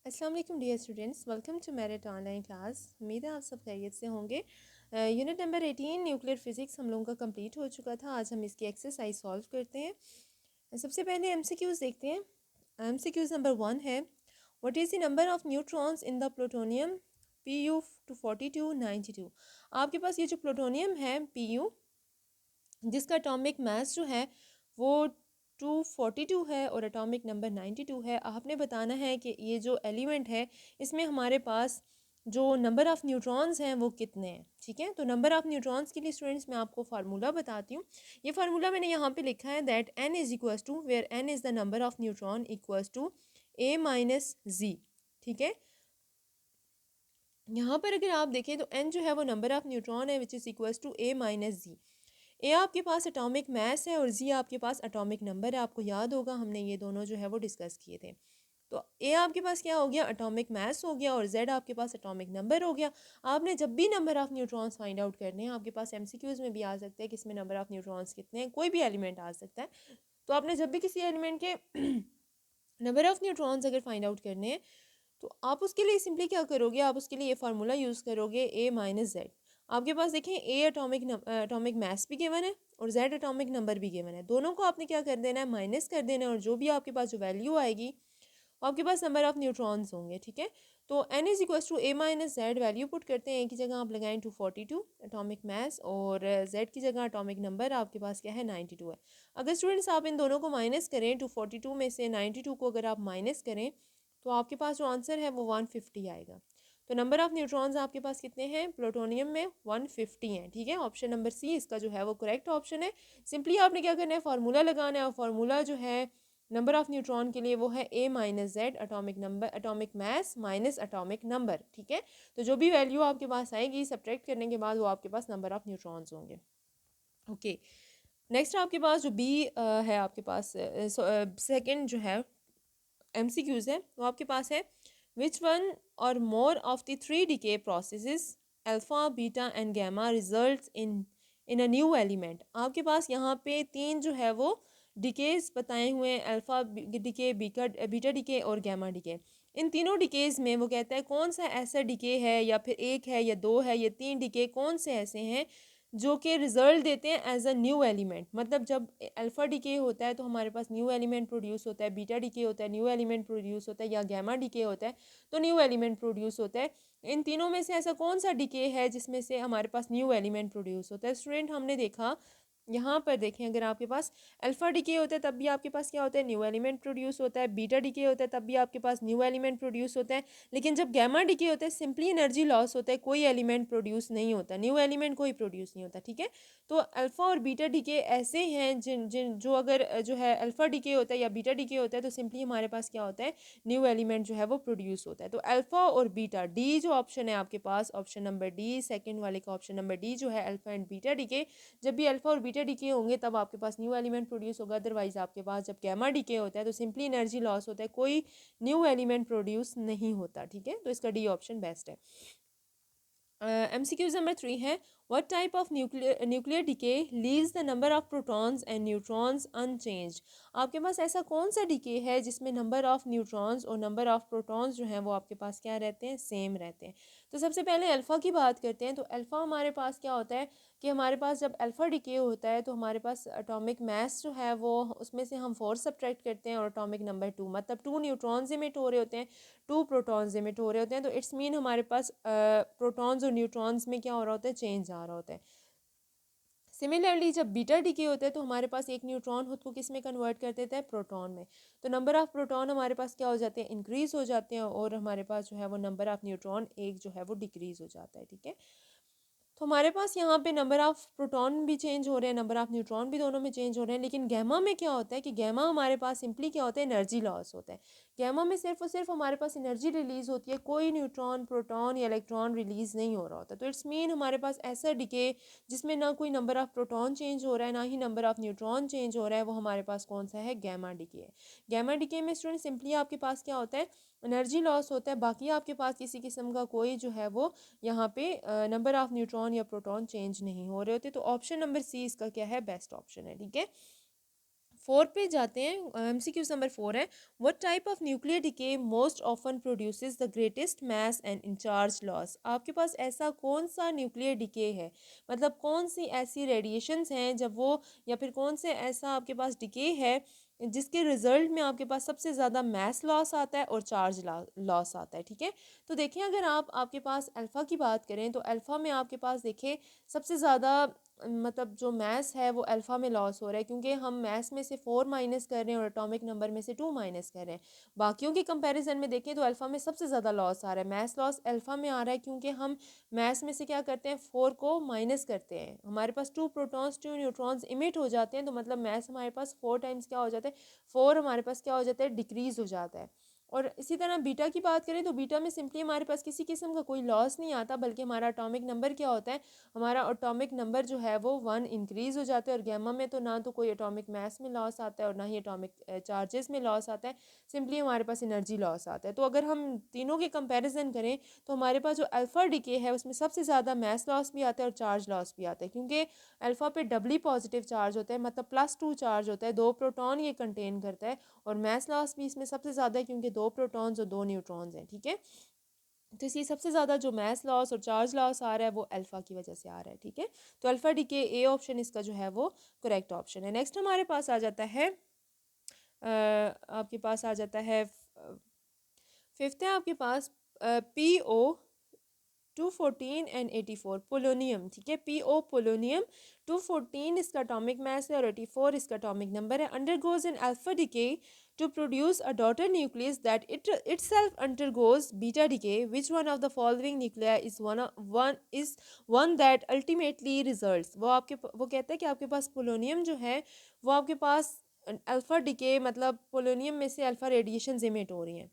अस्सलाम वालेकुम dear students, welcome to Merit online class. उम्मीद है आप सब खैरियत से होंगे। यूनिट नंबर 18 न्यूक्लियर फिजिक्स हम लोगों का कंप्लीट हो चुका था। आज हम इसकी एक्सरसाइज सॉल्व करते हैं। सबसे पहले एमसीक्यूज देखते हैं। एमसीक्यूज नंबर 1 है, what is the number of neutrons in the plutonium PU 24292। आपके पास ये जो प्लूटोनियम है PU, जिसका एटॉमिक मास जो है वो 242 है और एटॉमिक नंबर 92 है। आपने बताना है कि ये जो एलिमेंट है इसमें हमारे पास जो नंबर ऑफ़ न्यूट्रॉन्स हैं वो कितने हैं। ठीक है, तो नंबर ऑफ़ न्यूट्रॉन्स के लिए स्टूडेंट्स मैं आपको फार्मूला बताती हूँ। ये फार्मूला मैंने यहाँ पे लिखा है that n is equals to where n is the number of neutron equals to a minus z। ठीक है, यहाँ पर अगर आप देखें तो n जो है वो नंबर ऑफ़ न्यूट्रॉन है which is equals to a minus z। A आपके पास एटॉमिक मास है और जी आपके पास एटॉमिक नंबर है। आपको याद होगा हमने ये दोनों जो है वो डिस्कस किए थे। तो ए आपके पास क्या हो गया, एटॉमिक मास हो गया, और जेड आपके पास एटॉमिक नंबर हो गया। आपने जब भी number of neutrons find out करने हैं, आपके पास एमसीक्यूज में भी आ सकता है कि इसमें नंबर ऑफ न्यूट्रॉन्स कितने हैं, कोई भी एलिमेंट आ सकता है। तो आपने जब भी किसी एलिमेंट के नंबर ऑफ न्यूट्रॉन्स अगर फाइंड आउट करने हैं तो आप उसके लिए सिंपली क्या करोगे, आप उसके लिए ये फार्मूला यूज़ करोगे ए माइनस जेड। आपके पास देखें ए एटॉमिक मास भी गिवन है और जेड एटॉमिक नंबर भी गिवन है। दोनों को आपने क्या कर देना है, माइनस कर देना है, और जो भी आपके पास जो वैल्यू आएगी आपके पास नंबर ऑफ न्यूट्रॉन्स होंगे। ठीक है, तो n is equals to a minus z value put करते हैं। एक की जगह आप लगाएं 242 एटॉमिक मास और जेड की जगह एटॉमिक नंबर आपके पास क्या है 92 है। अगर स्टूडेंट्स आप इन दोनों को माइनस करें, 242 में से 92 को अगर आप माइनस करें तो आपके पास जो आंसर है वो 150 आएगा। तो नंबर ऑफ न्यूट्रॉन्स आपके पास कितने हैं प्लूटोनियम में, 150 हैं। ठीक है, ऑप्शन नंबर सी इसका जो है वो करेक्ट ऑप्शन है। सिंपली आपने क्या करना है, फार्मूला लगाना है, और फार्मूला जो है नंबर ऑफ न्यूट्रॉन के लिए वो है A minus Z atomic number atomic mass minus atomic number. ठीक है, तो जो भी वैल्यू आपके पास आएगी सब्ट्रैक्ट करने के बाद वो आपके पास नंबर ऑफ न्यूट्रॉन्स होंगे। ओके, नेक्स्ट आपके पास जो बी है, आपके पास सेकंड जो है एमसीक्यूज है वो आपके पास है, which one or more of the three decay processes alpha beta and gamma results in a new element. आपके पास यहाँ पे तीन जो है वो डिकेज बताए हुए हैं, अल्फा डिके, बीटा डिके और गैमा डिके। इन तीनों डिकेज में वो कहता है कौन सा ऐसा डिके है, या फिर एक है या दो है या तीन डिके, कौन से ऐसे हैं जो कि रिजल्ट देते हैं एज अ न्यू एलिमेंट। मतलब जब अल्फा डीके होता है तो हमारे पास न्यू एलिमेंट प्रोड्यूस होता है, बीटा डीके होता है न्यू एलिमेंट प्रोड्यूस होता है, या गैमा डीके होता है तो न्यू एलिमेंट प्रोड्यूस होता है। इन तीनों में से ऐसा कौन सा डीके है जिसमें से हमारे पास न्यू एलिमेंट प्रोड्यूस होता है। स्टूडेंट हमने देखा यहाँ पर देखें, अगर आपके पास अल्फा डीके होता है तब भी आपके पास क्या होता है, न्यू एलिमेंट प्रोड्यूस होता है। बीटा डीके होता है तब भी आपके पास न्यू एलिमेंट प्रोड्यूस होता है। लेकिन जब गैमा डीके होता है सिंपली एनर्जी लॉस होता है, कोई एलिमेंट प्रोड्यूस नहीं होता, न्यू एलिमेंट कोई प्रोड्यूस नहीं होता। ठीक है, तो अल्फ़ा और बीटा डीके ऐसे हैं जिन जिन जो अगर जो है अल्फ़ा डीके होता है या बीटा डीके होता है तो सिंपली हमारे पास क्या होता है, न्यू एलिमेंट जो है वो प्रोड्यूस होता है। तो अल्फ़ा और बीटा, डी जो ऑप्शन है आपके पास, ऑप्शन नंबर डी, सेकंड वाले का ऑप्शन नंबर डी जो है अल्फ़ा एंड बीटा डीके, जब भी अल्फ़ा और बीटा डीके होंगे तब आपके पास न्यू एलिमेंट प्रोड्यूस होगा। अदरवाइज आपके पास जब गैमा डीके होता है तो सिंपली एनर्जी लॉस होता है, कोई न्यू एलिमेंट प्रोड्यूस नहीं होता। ठीक है, तो इसका डी ऑप्शन बेस्ट है। MCQ number 3 है, what type of nuclear decay leaves the number of protons and neutrons unchanged। आपके पास ऐसा कौन सा डिके है जिसमें नंबर ऑफ न्यूट्रॉन्स और नंबर ऑफ प्रोटॉन्स जो हैं वो आपके पास क्या रहते हैं, सेम रहते हैं। तो सबसे पहले अल्फ़ा की बात करते हैं। तो अल्फ़ा हमारे पास क्या होता है कि हमारे पास जब अल्फ़ा डिके होता है तो हमारे पास एटॉमिक मास जो है वो उसमें से हम 4 सब्ट्रैक्ट करते हैं और एटॉमिक नंबर 2, मतलब 2 न्यूट्रॉन्स इमिट हो रहे होते हैं, 2 प्रोटॉन्स इमिट हो रहे होते हैं। तो इट्स मीन हमारे पास प्रोटॉन्स और न्यूट्रॉन्स में क्या हो रहा होता है, चेंज आ रहा होता है। सिमिलरली जब बीटा डीके होता है तो हमारे पास एक न्यूट्रॉन खुद को किस में कन्वर्ट कर देता है, प्रोटॉन में। तो नंबर ऑफ प्रोटॉन हमारे पास क्या हो जाते हैं, इंक्रीज हो जाते हैं, और हमारे पास जो है वो नंबर ऑफ न्यूट्रॉन एक जो है वो डिक्रीज हो जाता है। ठीक है, तो हमारे पास यहाँ पे नंबर ऑफ़ प्रोटॉन भी चेंज हो रहे हैं, नंबर ऑफ़ न्यूट्रॉन भी दोनों में चेंज हो रहे हैं। लेकिन गैमा में क्या होता है कि गैमा हमारे पास सिंपली क्या होता है, एनर्जी लॉस होता है। गैमा में सिर्फ और सिर्फ हमारे पास एनर्जी रिलीज़ होती है, कोई न्यूट्रॉन, प्रोटॉन या इलेक्ट्रॉन रिलीज़ नहीं हो रहा होता। तो इट्स मीन हमारे पास ऐसा डिके जिसमें ना कोई नंबर ऑफ़ प्रोटॉन चेंज हो रहा है ना ही नंबर ऑफ़ न्यूट्रॉन चेंज हो रहा है, वो हमारे पास कौन सा है, गैमा डिके है। गैमा डिके में स्टूडेंट सिंपली आपके पास क्या होता है, एनर्जी लॉस होता है, बाकी आपके पास किसी किस्म का कोई जो है वो यहाँ पे नंबर ऑफ न्यूट्रॉन या प्रोटॉन चेंज नहीं हो रहे होते। तो ऑप्शन नंबर सी इसका क्या है, बेस्ट ऑप्शन है। ठीक है, 4 पे जाते हैं। MCQ नंबर 4 है, what type of nuclear decay most often produces the greatest mass and in charge loss. आपके पास ऐसा कौन सा न्यूक्लियर डिके है, मतलब कौन सी ऐसी रेडिएशंस हैं जब वो, या फिर कौन से ऐसा आपके पास डिके है जिसके रिजल्ट में आपके पास सबसे ज़्यादा मैस लॉस आता है और चार्ज लॉस आता है। ठीक है, तो देखें अगर आप आपके पास अल्फ़ा की बात करें तो अल्फ़ा में आपके पास देखें सबसे ज़्यादा मतलब जो मैस है वो अल्फ़ा में लॉस हो रहा है, क्योंकि हम मैस में से 4 माइनस कर रहे हैं और एटॉमिक नंबर में से 2 माइनस कर रहे हैं। बाकियों के कंपैरिजन में देखें तो अल्फ़ा में सबसे ज़्यादा लॉस आ रहा है, मैस लॉस अल्फ़ा में आ रहा है, क्योंकि हम मैस में से क्या करते हैं 4 को माइनस करते हैं। हमारे पास 2 प्रोटॉन्स 2 न्यूट्रॉन्स इमिट हो जाते हैं, तो मतलब मैस हमारे पास 4 टाइम्स क्या हो जाता है, 4 हमारे पास क्या हो जाता है, डिक्रीज़ हो जाता है। और इसी तरह बीटा की बात करें तो बीटा में सिंपली हमारे पास किसी किस्म का कोई लॉस नहीं आता, बल्कि हमारा एटॉमिक नंबर क्या होता है, हमारा एटॉमिक नंबर जो है वो 1 इंक्रीज़ हो जाता है। और गैमा में तो ना तो कोई एटॉमिक मास में लॉस आता है और ना ही एटॉमिक चार्जेस में लॉस आता है, सिंपली हमारे पास एनर्जी लॉस आता है। तो अगर हम तीनों के कंपैरिजन करें तो हमारे पास जो अल्फ़ा डिके है उसमें सबसे ज़्यादा मास लॉस भी आता है और चार्ज लॉस भी आता है, क्योंकि अल्फ़ा पे डबली पॉजिटिव चार्ज होता है, मतलब +2 चार्ज होता है, 2 प्रोटॉन ये कंटेन करता है। और मास लॉस भी इसमें सबसे ज़्यादा है, क्योंकि 2 प्रोटॉन्स और 2 न्यूट्रॉन्स हैं। ठीक है, तो इसी सबसे ज़्यादा जो मास लॉस और चार्ज लॉस आ रहा है वो अल्फ़ा की वजह से आ रहा है। ठीक है, तो अल्फ़ा डीके ए ऑप्शन इसका जो है वो करेक्ट ऑप्शन है। नेक्स्ट हमारे पास आ जाता है आपके पास आ जाता है फिफ्थ है आपके पास PO 214 एंड 84 पोलोनियम। ठीक है, PO पोलोनियम 214 इसका एटॉमिक मास है और 84 इसका एटॉमिक नंबर है। Undergoes an alpha decay to produce a daughter nucleus that itself undergoes beta decay. Which one of the following nuclei is one that ultimately results? वो कहता है कि आपके पास पोलोनियम जो है वो आपके पास अल्फा डिके, मतलब पोलोनियम में से अल्फा रेडिएशन इमिट हो रही हैं,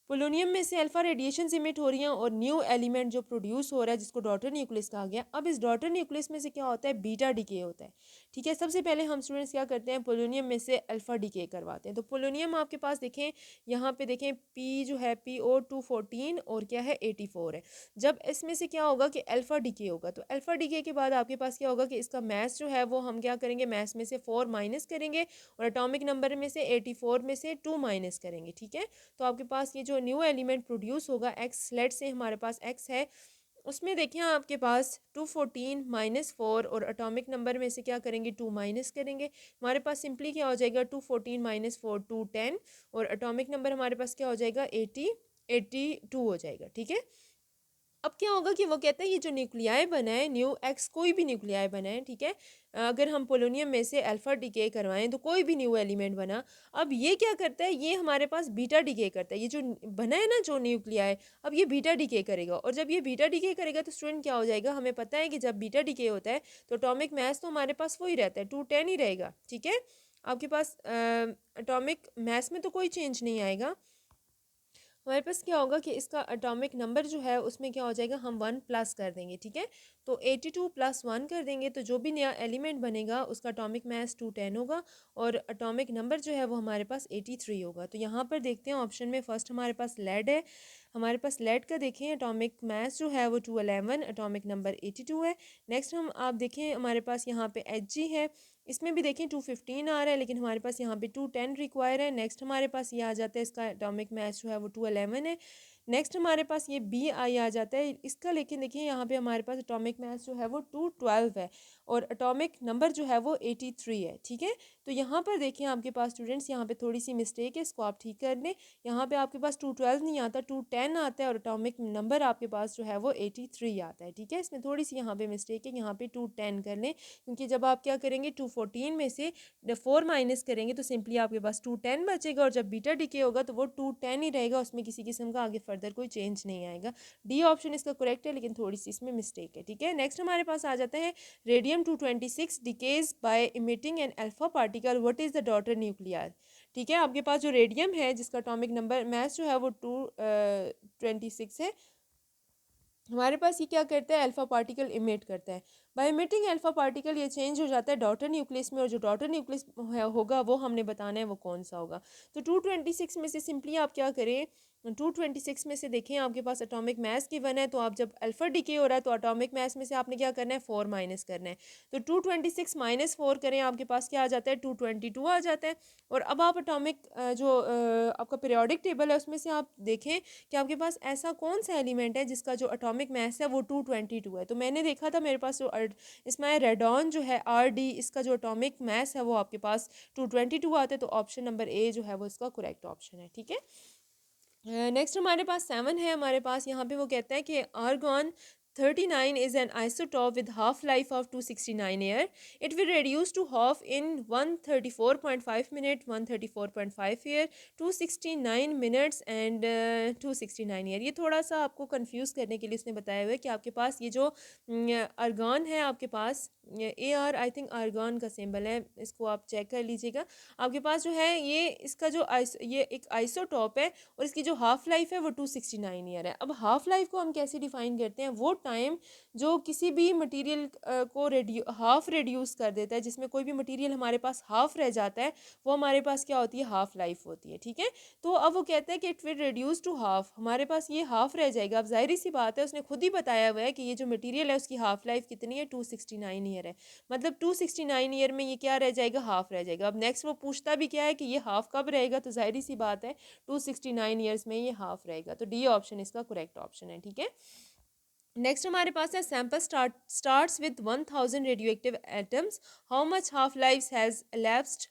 पोलोनियम में से अल्फा रेडिएशन इमिट हो रही हैं और न्यू एलिमेंट जो प्रोड्यूस हो रहा है जिसको डॉटर न्यूक्लियस कहा गया। अब इस डॉटर न्यूक्लियस में से क्या होता है, बीटा डिके होता है। ठीक है, सबसे पहले हम स्टूडेंट्स क्या करते हैं, पोलोनियम में से अल्फा डिके करवाते हैं। तो पोलोनियम आपके पास देखें, यहाँ पे देखें पी जो है PO 214 और क्या है 84 है। जब इसमें से क्या होगा कि अल्फा डिके होगा, तो अल्फा डिके के बाद आपके पास क्या होगा कि इसका मैस जो है वो हम क्या करेंगे, मैस में से 4 माइनस करेंगे और एटॉमिक नंबर में से 84 में से 2 माइनस करेंगे। ठीक है, तो आपके पास ये जो न्यू एलिमेंट प्रोड्यूस होगा एक्स, लेट से हमारे पास एक्स है, उसमें देखिए आपके पास 214 -4 और एटॉमिक नंबर में से क्या करेंगे 2 माइनस करेंगे। हमारे पास सिंपली क्या हो जाएगा 214 -4 210 और एटॉमिक नंबर हमारे पास क्या हो जाएगा 82 हो जाएगा। ठीक है, अब क्या होगा कि वो कहता है ये जो न्यूक्लियाई बना है, न्यू एक्स कोई भी न्यूक्लियाई बना है, ठीक है, अगर हम पोलोनियम में से अल्फा डिके करवाएं तो कोई भी न्यू एलिमेंट बना, अब ये क्या करता है, ये हमारे पास बीटा डिके करता है। ये जो बना है ना जो न्यूक्लियाई, अब ये बीटा डिके करेगा और जब ये बीटा डिके करेगा तो स्टूडेंट क्या हो जाएगा, हमें पता है कि जब बीटा डिके होता है तो एटॉमिक मास तो हमारे पास वही रहता है 210 ही रहेगा। ठीक है, आपके पास एटॉमिक मास में तो कोई चेंज नहीं आएगा। हमारे पास क्या होगा कि इसका एटॉमिक नंबर जो है उसमें क्या हो जाएगा, हम 1 प्लस कर देंगे। ठीक है, तो 82 + 1 कर देंगे तो जो भी नया एलिमेंट बनेगा उसका एटॉमिक मास 210 होगा और एटॉमिक नंबर जो है वो हमारे पास 83 होगा। तो यहाँ पर देखते हैं ऑप्शन में फर्स्ट हमारे पास लेड है, हमारे पास लेड का देखें एटॉमिक मास जो है वो 211, एटॉमिक नंबर 82 है। नेक्स्ट हम आप देखें हमारे पास यहाँ पे Hg है, इसमें भी देखें 215 आ रहा है लेकिन हमारे पास यहाँ पे 210 रिक्वायर है। नेक्स्ट हमारे पास ये आ जाता है इसका एटॉमिक मास जो है वो 211 है। नेक्स्ट हमारे पास ये BI आ जाता है इसका, लेकिन देखिए यहाँ पे हमारे पास एटॉमिक मास जो है वो 212 है और एटॉमिक नंबर जो है वो 83 है। ठीक है, तो यहाँ पर देखिए आपके पास स्टूडेंट्स यहाँ पे थोड़ी सी मिस्टेक है, इसको आप ठीक कर लें। यहाँ पे आपके पास 212 नहीं आता, 210 आता है और एटॉमिक नंबर आपके पास जो है वो 83 आता है। ठीक है, इसमें थोड़ी सी यहाँ पे मिस्टेक है, यहाँ पे 210 कर लें, क्योंकि जब आप क्या करेंगे 214 में से 4 माइनस करेंगे तो सिंपली आपके पास 210 बचेगा और जब बीटा डिके होगा तो वो 210 ही रहेगा, उसमें किसी किस्म का आगे फर्दर कोई चेंज नहीं आएगा। डी ऑप्शन इसका करेक्ट है, लेकिन थोड़ी सी इसमें मिस्टेक है। ठीक है, नेक्स्ट हमारे पास आ जाता है radium 226 decays by emitting an alpha particle, what is the daughter nuclear. ठीक है, आपके पास जो रेडियम है जिसका एटॉमिक नंबर मास जो है वो 226 है, हमारे पास ये क्या करता है अल्फा पार्टिकल इमिट करता है। बाय इमिटिंग अल्फा पार्टिकल ये चेंज हो जाता है डॉटर न्यूक्लियस में और जो डॉटर न्यूक्लियस होगा वो हमने बताना है वो कौन सा होगा। तो 226 में से सिंपली आप क्या करें, 226 में से देखें आपके पास एटॉमिक मास गिवन है, तो आप जब अल्फा डिके हो रहा है तो एटॉमिक मास में से आपने क्या करना है 4 माइनस करना है। तो 226 माइनस 4 करें, आपके पास क्या आ जाता है 222 आ जाता है। और अब आप एटॉमिक जो आपका पीरियोडिक टेबल है उसमें से आप देखें कि आपके पास ऐसा कौन सा एलिमेंट है जिसका जो एटॉमिक मास है वो 222 है। तो मैंने देखा था मेरे पास जो इसमें रेडॉन जो है RD, इसका जो एटॉमिक मास है वो आपके पास 222 आता है। तो ऑप्शन नंबर ए जो है वो इसका करेक्ट ऑप्शन है। ठीक है, नेक्स्ट हमारे पास 7 है। हमारे पास यहाँ पे वो कहता है कि argon 39 is an isotope with half life of 269 year. It will reduce to half in 134.5 minute, 134.5 year, 269 minutes and 269 year. ये थोड़ा सा आपको कंफ्यूज करने के लिए इसने बताया हुआ है कि आपके पास ये जो आर्गॉन है, आपके पास AR आई थिंक आर्गॉन का सिंबल है, इसको आप चेक कर लीजिएगा। आपके पास जो है ये इसका जो ये एक आइसोटॉप है और इसकी जो हाफ़ लाइफ है वो 269 ईयर है। अब हाफ़ लाइफ को हम कैसे डिफ़ाइन करते हैं, वो टाइम जो किसी भी मटेरियल को हाफ़ रिड्यूस कर देता है, जिसमें कोई भी मटेरियल हमारे पास हाफ़ रह जाता है, वो हमारे पास क्या होती है हाफ़ लाइफ होती है। ठीक है, तो अब वो कहता है कि it will reduce to half, हमारे पास ये हाफ़ रह जाएगा। अब जाहिर सी बात है, उसने खुद ही बताया हुआ है कि ये जो मटीरियल है उसकी हाफ़ लाइफ कितनी है 269 ईयर है। मतलब 269 ईयर में ये क्या रह जाएगा हाफ़ रह जाएगा। अब नेक्स्ट वो पूछता भी क्या है कि ये हाफ़ कब रहेगा, तो जाहिर सी बात है 269 ईयर्स में ये हाफ रहेगा। तो डी ऑप्शन इसका करेक्ट ऑप्शन है। ठीक है, नेक्स्ट हमारे पास है sample starts with 1000 radio active atoms, how much half life has elapsed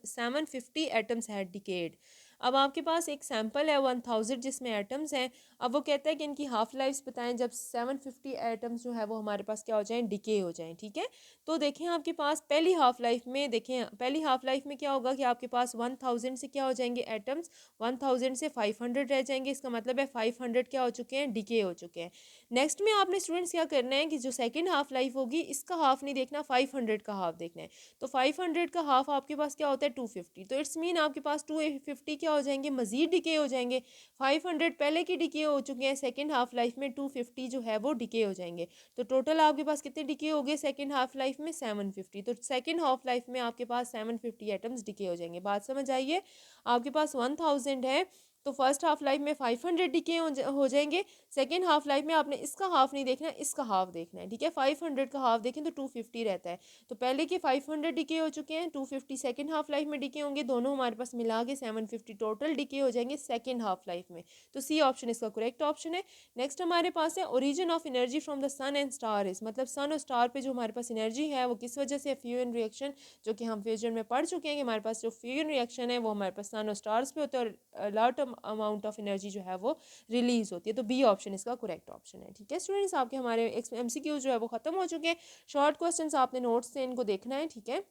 750 atoms had decade. अब आपके पास एक सैंपल है 1000 जिसमें एटम्स हैं। अब वो कहता है कि इनकी हाफ लाइफ बताएं जब 750 एटम्स जो है वो हमारे पास क्या हो जाएं डिके हो जाएं। ठीक है, तो देखें आपके पास पहली हाफ लाइफ में, देखें पहली हाफ लाइफ में क्या होगा कि आपके पास 1000 से क्या हो जाएंगे एटम्स, 1000 से 500 रह जाएंगे। इसका मतलब है 500 क्या हो चुके हैं डिके हो चुके हैं। नेक्स्ट में आपने स्टूडेंट्स क्या करना है कि जो सेकंड हाफ लाइफ होगी इसका हाफ नहीं देखना, 500 का हाफ देखना है। तो 500 का हाफ आपके पास क्या होता है 250। तो इट्स मीन आपके पास 250 क्या हो जाएंगे मजीद डिके हो जाएंगे। 500 पहले की डिके हो चुके हैं, सेकंड हाफ लाइफ में 250 जो है वो डिके हो जाएंगे। तो टोटल आपके पास कितने डिके हो गए सेकंड हाफ लाइफ में 750। तो सेकंड हाफ लाइफ में आपके पास 750 एटम्स डिके हो जाएंगे। बात समझ आइए, आपके पास 1000 है तो फर्स्ट हाफ लाइफ में 500 डिके हो जाएंगे। सेकेंड हाफ लाइफ में आपने इसका हाफ नहीं देखना है, इसका हाफ देखना है। ठीक है, 500 का हाफ देखें तो 250 रहता है। तो पहले के 500 डिके हो चुके हैं, 250 सेकेंड हाफ लाइफ में डिके होंगे, दोनों हमारे पास मिला के 750 टोटल डिके हो जाएंगे सेकेंड हाफ लाइफ में। तो सी ऑप्शन इसका करेक्ट ऑप्शन है। नेक्स्ट हमारे पास है origin of energy from the sun and star is, मतलब सन और स्टार पे जो हमारे पास एनर्जी है वो किस वजह से फ्यूजन रिएक्शन, जो कि हम फ्यूजन में पढ़ चुके हैं कि हमारे पास जो फ्यूजन रिएक्शन है वो हमारे पास सन और स्टार्स पे होता है और लार्ज अमाउंट ऑफ एनर्जी जो है वो रिलीज होती है। तो बी ऑप्शन इसका करेक्ट ऑप्शन है। ठीक है स्टूडेंट्स, आपके हमारे MCQ जो है वो खत्म हो चुके हैं। शॉर्ट क्वेश्चंस आपने नोट्स से इनको देखना है। ठीक है,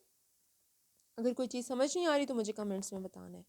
अगर कोई चीज़ समझ नहीं आ रही तो मुझे कमेंट्स में बताना है।